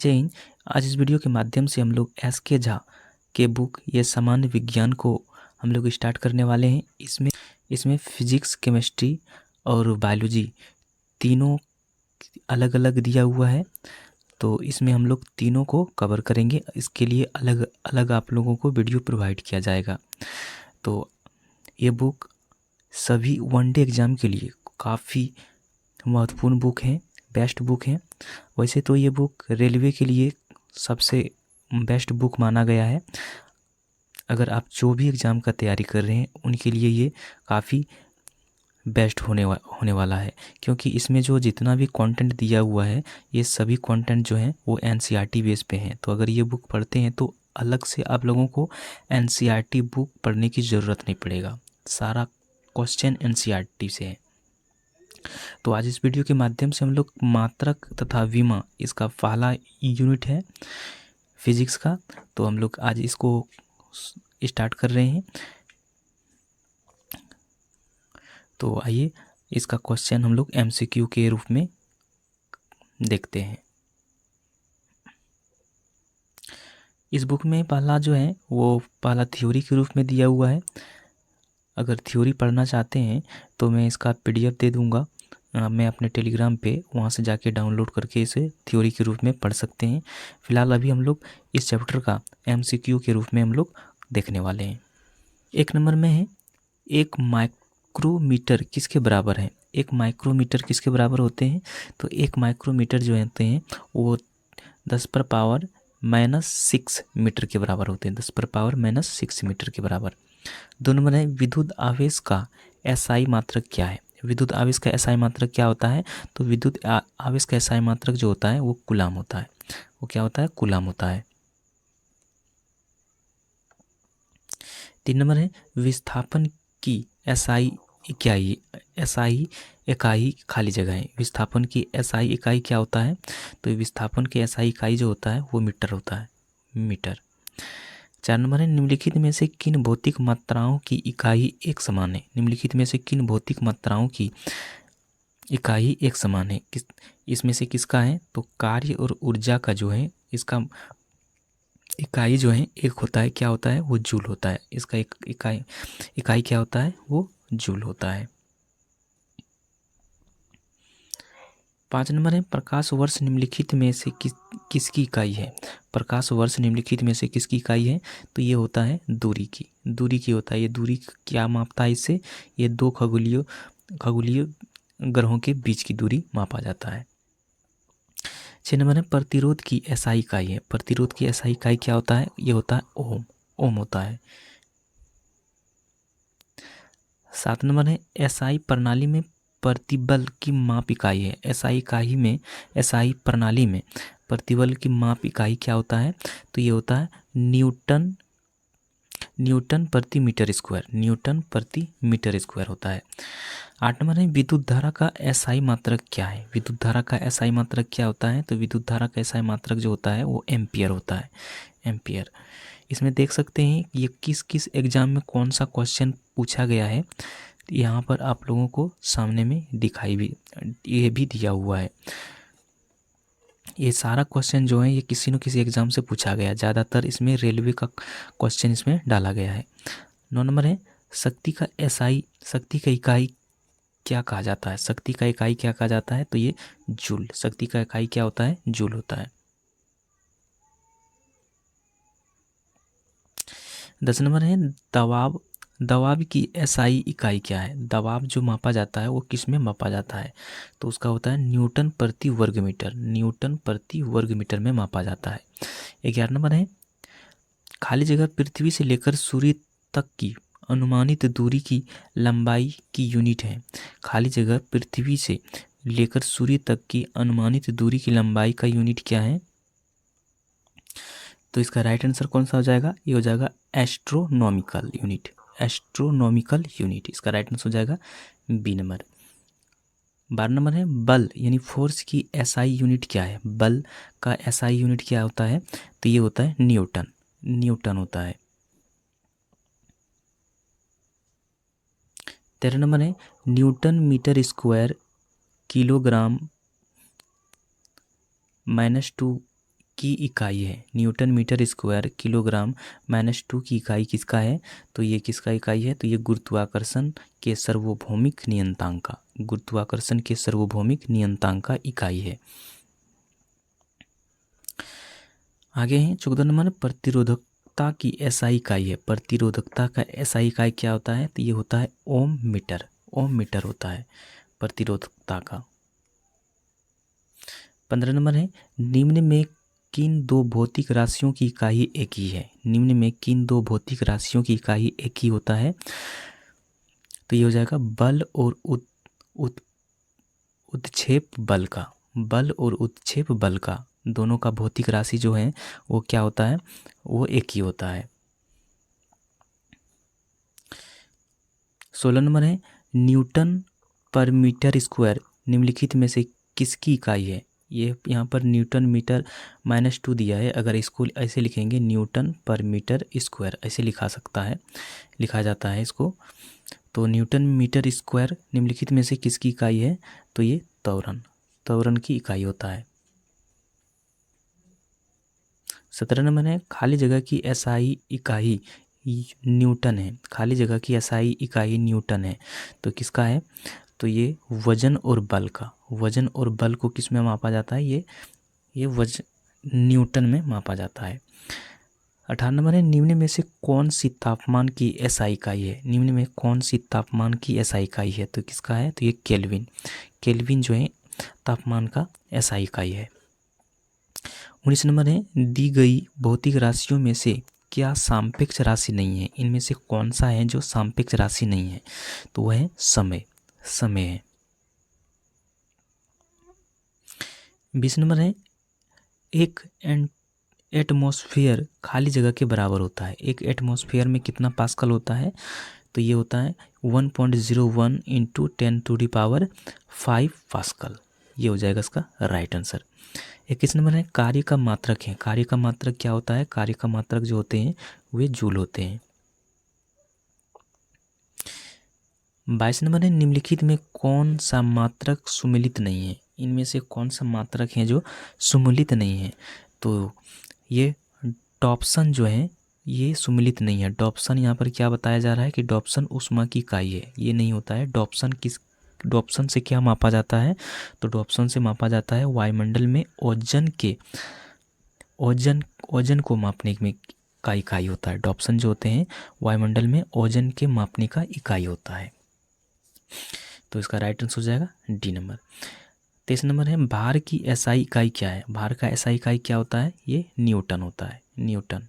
जय हिंद। आज इस वीडियो के माध्यम से हम लोग एस.के. झा के बुक ये सामान्य विज्ञान को हम लोग स्टार्ट करने वाले हैं। इसमें फिजिक्स, केमिस्ट्री और बायोलॉजी तीनों अलग अलग दिया हुआ है, तो इसमें हम लोग तीनों को कवर करेंगे। इसके लिए अलग अलग आप लोगों को वीडियो प्रोवाइड किया जाएगा। तो ये बुक सभी वनडे एग्ज़ाम के लिए काफ़ी महत्वपूर्ण बुक है, बेस्ट बुक है। वैसे तो ये बुक रेलवे के लिए सबसे बेस्ट बुक माना गया है। अगर आप जो भी एग्ज़ाम का तैयारी कर रहे हैं उनके लिए ये काफ़ी बेस्ट होने वाला है, क्योंकि इसमें जो जितना भी कंटेंट दिया हुआ है ये सभी कंटेंट जो हैं वो एनसीईआरटी बेस पे हैं। तो अगर ये बुक पढ़ते हैं तो अलग से आप लोगों को एनसीईआरटी बुक पढ़ने की ज़रूरत नहीं पड़ेगा, सारा क्वेश्चन एनसीईआरटी से है। तो आज इस वीडियो के माध्यम से हम लोग मात्रक तथा विमा, इसका पहला यूनिट है फिजिक्स का, तो हम लोग आज इसको स्टार्ट कर रहे हैं। तो आइए इसका क्वेश्चन हम लोग एमसीक्यू के रूप में देखते हैं। इस बुक में पहला जो है वो पहला थ्योरी के रूप में दिया हुआ है। अगर थ्योरी पढ़ना चाहते हैं तो मैं इसका पीडीएफ दे दूंगा, मैं अपने टेलीग्राम पे वहाँ से जाके डाउनलोड करके इसे थ्योरी के रूप में पढ़ सकते हैं। फ़िलहाल अभी हम लोग इस चैप्टर का एमसीक्यू के रूप में हम लोग देखने वाले हैं। एक नंबर में है, एक माइक्रोमीटर किसके बराबर है। एक माइक्रोमीटर किसके बराबर होते हैं, तो एक माइक्रोमीटर जो होते हैं वो 10⁻⁻6 मीटर के बराबर होते हैं। 10⁻⁻6 मीटर के बराबर। 2 नंबर है, विद्युत आवेश का एसआई मात्रक क्या है। विद्युत आवेश का एसआई मात्रक क्या होता है, तो विद्युत आवेश का एसआई मात्रक जो होता है वो कूलाम होता है। वो क्या होता है, कूलाम होता है। 3 नंबर है, विस्थापन की एसआई इकाई, एसआई इकाई खाली जगह है। विस्थापन की एसआई इकाई क्या होता है, तो विस्थापन की एसआई इकाई जो होता है वो मीटर होता है, मीटर। 4 नंबर है, निम्नलिखित में से किन भौतिक मात्राओं की इकाई एक समान है। निम्नलिखित में से किन भौतिक मात्राओं की इकाई एक समान है। इसमें से किसका है, तो कार्य और ऊर्जा का जो है इसका इकाई जो है एक होता है, क्या होता है, वो जूल होता है। इसका एक इकाई क्या होता है, वो जूल होता है। 5 नंबर है, प्रकाश वर्ष निम्नलिखित में से किसकी इकाई है। प्रकाश वर्ष निम्नलिखित में से किसकी इकाई है, तो ये होता है दूरी की होता है। ये दूरी क्या मापता है, इससे ये दो खगोलीय ग्रहों के बीच की दूरी मापा जाता है। 6 नंबर है, प्रतिरोध की एसआई इकाई है। प्रतिरोध की एसआई इकाई क्या होता है, ये होता है ओम होता है। 7 नंबर है, एसआई प्रणाली में प्रतिबल की माप इकाई है। एसआई प्रणाली में प्रतिबल की माप इकाई क्या होता है, तो ये होता है न्यूटन प्रति मीटर स्क्वायर होता है। 8 नंबर है, विद्युत धारा का एसआई मात्रक क्या है। विद्युत धारा का एसआई मात्रक क्या होता है, तो विद्युत धारा का एसआई मात्रक जो होता है वो एम्पियर होता है, एम्पियर। इसमें देख सकते हैं ये किस किस एग्जाम में कौन सा क्वेश्चन पूछा गया है, यहाँ पर आप लोगों को सामने में ये भी दिया हुआ है। ये सारा क्वेश्चन जो है ये किसी न किसी एग्जाम से पूछा गया है, ज़्यादातर इसमें रेलवे का क्वेश्चन इसमें डाला गया है। 9 नंबर है, शक्ति का इकाई क्या कहा जाता है। शक्ति का इकाई क्या कहा जाता है, तो ये जूल। शक्ति का इकाई क्या होता है, जूल होता है। 10 नंबर है, दबाव की एसआई इकाई क्या है। दबाव जो मापा जाता है वो किस में मापा जाता है, तो उसका होता है न्यूटन प्रति वर्ग मीटर में मापा जाता है। 11 नंबर है, खाली जगह पृथ्वी से लेकर सूर्य तक की अनुमानित दूरी की लंबाई की यूनिट है। खाली जगह पृथ्वी से लेकर सूर्य तक की अनुमानित दूरी की लंबाई का यूनिट क्या है, तो इसका राइट आंसर कौन सा हो जाएगा, ये हो जाएगा एस्ट्रोनॉमिकल यूनिट। इसका राइट आंसर हो जाएगा बी नंबर। 12 नंबर है, बल यानी फोर्स की एसआई यूनिट क्या है। बल का एसआई यूनिट क्या होता है, तो ये होता है न्यूटन होता है। 13 नंबर है, न्यूटन मीटर स्क्वायर किलोग्राम -2 की इकाई है। न्यूटन मीटर स्क्वायर किलोग्राम -2 की इकाई किसका है? तो ये किसका इकाई है? तो ये गुरुत्वाकर्षण के सार्वभौमिक नियतांक का, गुरुत्वाकर्षण के सार्वभौमिक नियतांक का इकाई है। आगे है 14 नंबर, प्रतिरोधकता की एसआई इकाई है। प्रतिरोधकता का एसआई इकाई क्या होता है? तो ये होता है ओम मीटर। ओम मीटर होता है प्रतिरोधकता का। 15 नंबर है, निम्न में किन दो भौतिक राशियों की इकाई एक ही है? निम्न में किन दो भौतिक राशियों की इकाई एक ही होता है? तो ये हो जाएगा बल और उत्क्षेप बल का। बल और उत्क्षेप बल का दोनों का भौतिक राशि जो है वो क्या होता है? वो एक ही होता है। 16 नंबर है, न्यूटन पर मीटर स्क्वायर निम्नलिखित में से किसकी इकाई है? ये यहाँ पर न्यूटन मीटर -2 दिया है। अगर इसको ऐसे लिखेंगे न्यूटन पर मीटर स्क्वायर, ऐसे लिखा जाता है इसको। तो न्यूटन मीटर स्क्वायर निम्नलिखित में से किसकी इकाई है? तो ये त्वरण की इकाई होता है। 17 नंबर है, खाली जगह की एसआई इकाई न्यूटन है। खाली जगह की एसआई इकाई न्यूटन है। तो किसका है? तो ये वजन और बल का। वजन और बल को किस में मापा जाता है? ये वजन न्यूटन में मापा जाता है। 18 नंबर है, निम्न में से कौन सी तापमान की एसआई इकाई है? निम्न में कौन सी तापमान की एसआई इकाई है? तो किसका है? तो ये केल्विन। केल्विन जो है तापमान का एसआई इकाई है। 19 नंबर है, दी गई भौतिक राशियों में से क्या सापेक्ष राशि नहीं है? इनमें से कौन सा है जो सापेक्ष राशि नहीं है? तो वह है समय है। 20 नंबर है, एक एटमॉस्फेयर खाली जगह के बराबर होता है। एक एटमॉस्फेयर में कितना पास्कल होता है? तो ये होता है 1.01 × 10⁵ पास्कल। ये हो जाएगा इसका राइट आंसर। 21 नंबर है, कार्य का मात्रक है। कार्य का मात्रक क्या होता है? कार्य का मात्रक जो होते हैं वे जूल होते हैं। 22 नंबर है, निम्नलिखित में कौन सा मात्रक सुमेलित नहीं है? इनमें से कौन सा मात्रक है जो सुमेलित नहीं है? तो ये डॉप्सन जो है ये सुमेलित नहीं है। डॉप्सन यहाँ पर क्या बताया जा रहा है कि डॉप्सन ऊष्मा की इकाई है, ये नहीं होता है। डॉप्सन से क्या मापा जाता है? तो डॉप्सन से मापा जाता है वायुमंडल में ओजन को मापने में का इकाई होता है। डॉप्सन जो होते हैं वायुमंडल में ओजन के मापने का इकाई होता है। तो इसका राइट आंसर हो जाएगा डी नंबर। 23 नंबर है, भार की एसआई इकाई क्या है? भार का एसआई इकाई क्या होता है? ये न्यूटन होता है, न्यूटन।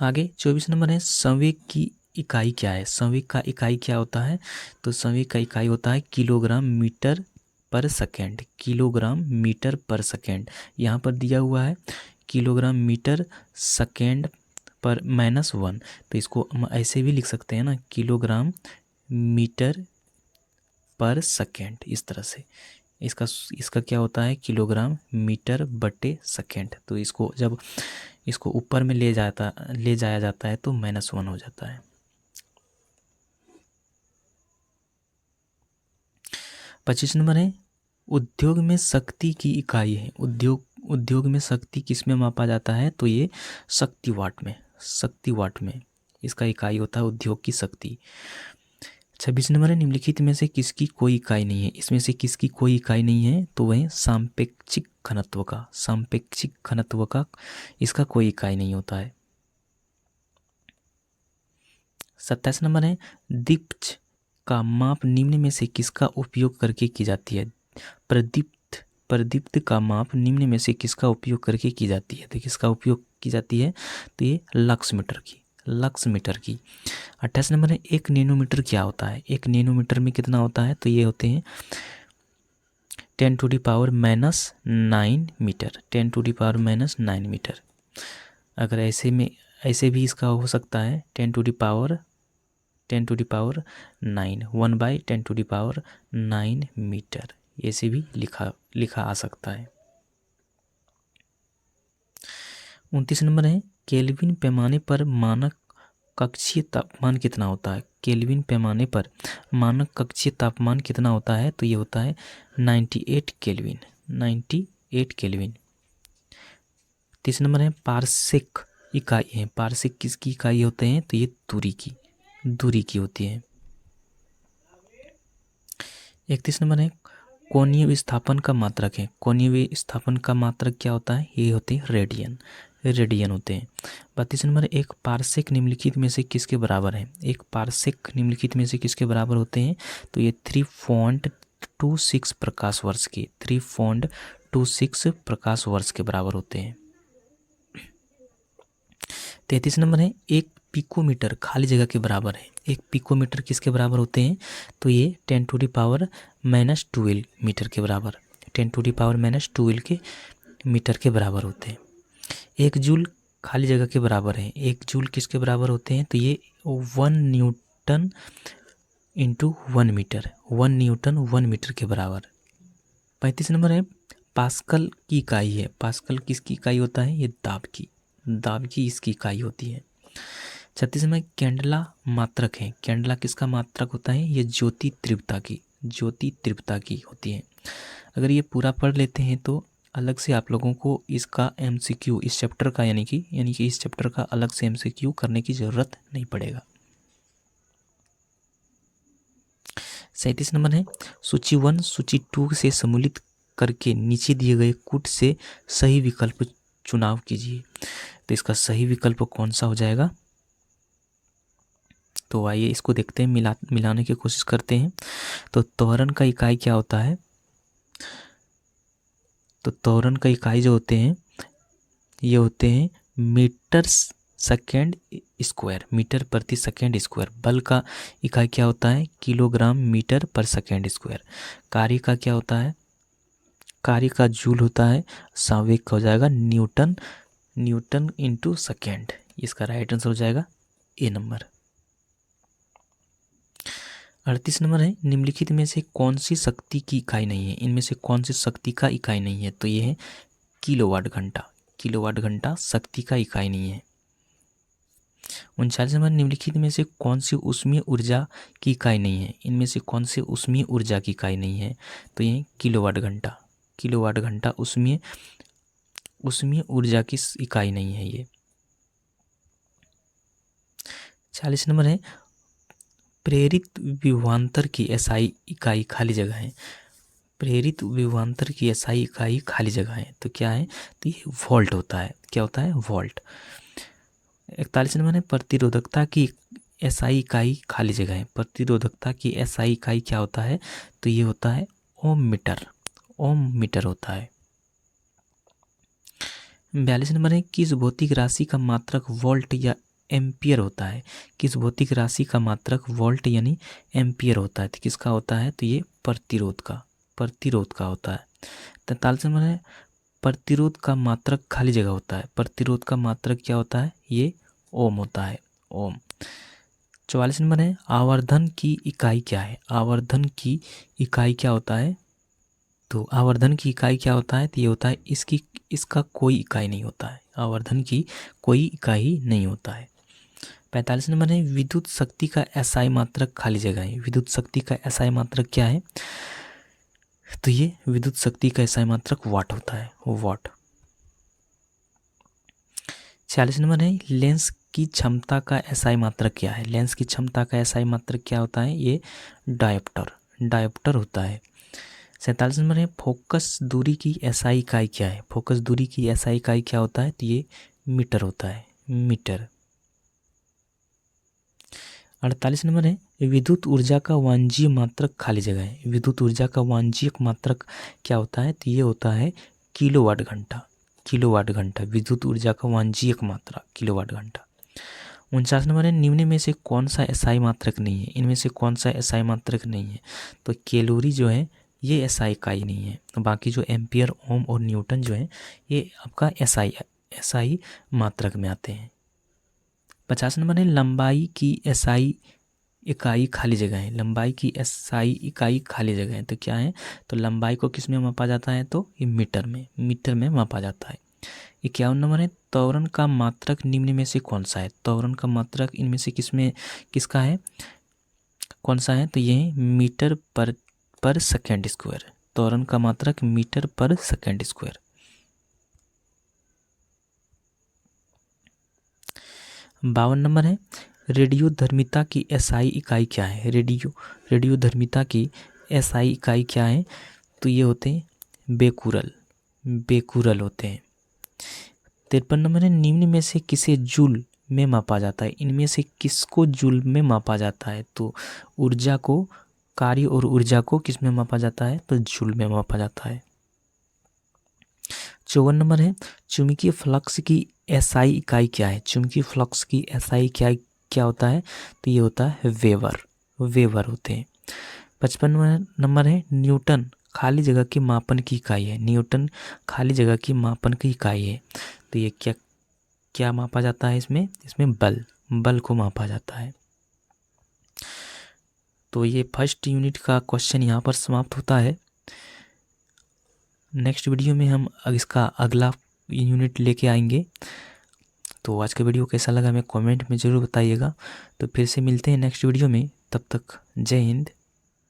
आगे 24 नंबर है, संवेग की इकाई क्या है? संवेग का इकाई क्या होता है? तो संवेग का इकाई होता है किलोग्राम मीटर पर सेकेंड। किलोग्राम मीटर पर सेकेंड यहाँ पर दिया हुआ है किलोग्राम मीटर सेकेंड पर -1। तो इसको हम ऐसे भी लिख सकते हैं ना, किलोग्राम मीटर पर सेकेंड, इस तरह से। इसका क्या होता है? किलोग्राम मीटर बटे सेकेंड। तो इसको जब इसको ऊपर में ले जाया जाता है तो -1 हो जाता है। 25 नंबर है, उद्योग में शक्ति की इकाई है। उद्योग में शक्ति किस में मापा जाता है? तो ये शक्ति वाट में इसका इकाई होता है उद्योग की शक्ति। 26 नंबर है, निम्नलिखित में से किसकी कोई इकाई नहीं है? इसमें से किसकी कोई इकाई नहीं है? तो वह सापेक्षिक घनत्व का इसका कोई इकाई नहीं होता है। 27 नंबर है, दीप्त का माप निम्न में से किसका उपयोग करके की जाती है? प्रदीप्त का माप निम्न में से किसका उपयोग करके की जाती है? तो किसका उपयोग की जाती है? तो ये लक्स मीटर की। 28 नंबर है, 1 नैनोमीटर क्या होता है? 1 नैनोमीटर में कितना होता है? तो ये होते हैं 10⁻⁹ मीटर। 10⁻⁹ मीटर। अगर ऐसे भी इसका हो सकता है 10⁻⁹ 1/10⁹ मीटर, ऐसे भी लिखा आ सकता है। 29 नंबर है, केल्विन पैमाने पर मानक कक्षीय तापमान कितना होता है? केल्विन पैमाने पर मानक कक्षीय तापमान कितना होता है? तो ये होता है 98 केल्विन। 31 नंबर है पारसेक इकाई है। पारसेक किसकी इकाई होते हैं? तो ये दूरी की होती है। 31 नंबर है कोणीय विस्थापन का मात्रक है। कोणीय विस्थापन का मात्रक क्या होता है? ये होते हैं रेडियन होते हैं। 32 नंबर एक पारसेक निम्नलिखित में से किसके बराबर है? एक पारसेक निम्नलिखित में से किसके बराबर होते हैं? तो ये 3.26 प्रकाश वर्ष के 3.26 प्रकाश वर्ष के बराबर होते हैं। 33 नंबर है एक पिकोमीटर खाली जगह के बराबर है। एक पिकोमीटर किसके बराबर होते हैं? तो ये 10⁻⁻12 मीटर के बराबर, 10⁻⁻12 के मीटर के बराबर होते हैं। एक जूल खाली जगह के बराबर है। एक जूल किसके बराबर होते हैं? तो ये 1 newton into 1 metre, 1 newton 1 metre के बराबर। 35 नंबर है पास्कल की इकाई है। पास्कल किसकी इकाई होता है? ये दाब की इसकी इकाई होती है। 36 में कैंडला मात्रक है। कैंडला किसका मात्रक होता है? ये ज्योति तीव्रता की होती है। अगर ये पूरा पढ़ लेते हैं तो अलग से आप लोगों को इसका MCQ इस चैप्टर का यानी कि इस चैप्टर का अलग से MCQ करने की ज़रूरत नहीं पड़ेगा। 37 नंबर है सूची 1 सूची 2 से सम्मिलित करके नीचे दिए गए कूट से सही विकल्प चुनाव कीजिए। तो इसका सही विकल्प कौन सा हो जाएगा? तो आइए इसको देखते हैं, मिलाने की कोशिश करते हैं। तो त्वरण का इकाई क्या होता है? तो त्वरण का इकाई जो होते हैं ये होते हैं मीटर सेकेंड स्क्वायर, मीटर प्रति सेकेंड स्क्वायर। बल का इकाई क्या होता है? किलोग्राम मीटर पर सेकेंड स्क्वायर। कार्य का क्या होता है? कार्य का जूल होता है। संवेग का हो जाएगा न्यूटन इंटू सेकेंड। इसका राइट आंसर हो जाएगा ए नंबर। 38 नंबर है निम्नलिखित में से कौन सी शक्ति की इकाई नहीं है? इनमें से कौन सी शक्ति का इकाई नहीं है? तो ये है किलोवाट घंटा। किलोवाट घंटा शक्ति का इकाई नहीं है। 39 नंबर निम्नलिखित में से कौन सी ऊष्मीय ऊर्जा की इकाई नहीं है? इनमें से कौन सी ऊष्मीय ऊर्जा की इकाई नहीं है? तो ये किलोवाट घंटा। किलोवाट घंटा ऊष्मीय ऊर्जा की इकाई नहीं है ये। 40 नंबर है प्रेरित विभवांतर की SI इकाई खाली जगह है। प्रेरित विभवांतर की SI इकाई खाली जगह है तो क्या है? तो ये वोल्ट होता है। क्या होता है? वोल्ट। 41 नंबर है प्रतिरोधकता की SI इकाई खाली जगह है। प्रतिरोधकता की SI इकाई क्या होता है? तो ये होता है ओम मीटर होता है। 42 नंबर है किस भौतिक राशि का मात्रक वोल्ट या एम्पियर होता है? किस भौतिक राशि का मात्रक वोल्ट यानी एम्पियर होता है? तो किसका होता है? तो ये प्रतिरोध का होता है। 43 नंबर है प्रतिरोध का मात्रक खाली जगह होता है। प्रतिरोध का मात्रक क्या होता है? ये ओम होता है, ओम। 44 नंबर है आवर्धन की इकाई क्या है? आवर्धन की इकाई क्या होता है? तो आवर्धन की इकाई क्या होता है? तो ये होता है इसका कोई इकाई नहीं होता है। आवर्धन की कोई इकाई नहीं होता है। 45 नंबर है विद्युत शक्ति का SI मात्रक खाली जगह है। विद्युत शक्ति का SI मात्रक क्या है? तो ये विद्युत शक्ति का SI मात्रक वाट होता है, वाट। 46 नंबर है लेंस की क्षमता का SI मात्रक क्या है? लेंस की क्षमता का SI मात्रक क्या होता है? ये डायोप्टर होता है। 47 नंबर है फोकस दूरी की SI इकाई क्या है? फोकस दूरी की SI इकाई क्या होता है? तो ये मीटर होता है, मीटर। 48 नंबर है विद्युत ऊर्जा का वांछनीय मात्रक खाली जगह है। विद्युत ऊर्जा का वांछनीय मात्रक क्या होता है? तो ये होता है किलोवाट घंटा। किलोवाट घंटा विद्युत ऊर्जा का वांछनीय मात्रा किलोवाट घंटा। 49 नंबर है निम्न में से कौन सा SI मात्रक नहीं है? इनमें से कौन सा SI मात्रक नहीं है? तो कैलोरी जो है ये SI इकाई नहीं है। बाकी जो एम्पियर, ओम और न्यूटन जो है ये आपका SI मात्रक में आते हैं। 50 नंबर है लंबाई की SI इकाई खाली जगह है। लंबाई की SI इकाई खाली जगह है तो क्या है? तो लंबाई को किस में मापा जाता है? तो ये मीटर में मापा जाता है। 51 नंबर है त्वरण का मात्रक निम्न में से कौन सा है? त्वरण का मात्रक इनमें से किसका है? कौन सा है? तो ये मीटर पर सेकेंड स्क्वायर। त्वरण का मात्रक मीटर पर सेकेंड स्क्वायर। 52 नंबर है रेडियोधर्मिता की एसआई इकाई क्या है। रेडियोधर्मिता की एसआई इकाई क्या है, तो ये होते हैं बेकुरल होते हैं। 53 नंबर है निम्न में से किसे जूल में मापा जाता है। इनमें से किसको जूल में मापा जाता है, तो ऊर्जा को, कार्य और ऊर्जा को किस में मापा जाता है, तो जूल में मापा जाता है। 54 नंबर है चुंबकीय फ्लक्स की एसआई इकाई क्या है। चुंबकीय फ्लक्स की एसआई इकाई क्या होता है, तो ये होता है वेबर होते हैं। 55 नंबर है न्यूटन खाली जगह की मापन की इकाई है। न्यूटन खाली जगह की मापन की इकाई है, तो ये क्या मापा जाता है, इसमें बल को मापा जाता है। तो ये फर्स्ट यूनिट का क्वेश्चन यहाँ पर समाप्त होता है। नेक्स्ट वीडियो में हम इसका अगला यूनिट लेके आएंगे। तो आज का वीडियो कैसा लगा हमें कमेंट में ज़रूर बताइएगा। तो फिर से मिलते हैं नेक्स्ट वीडियो में, तब तक जय हिंद।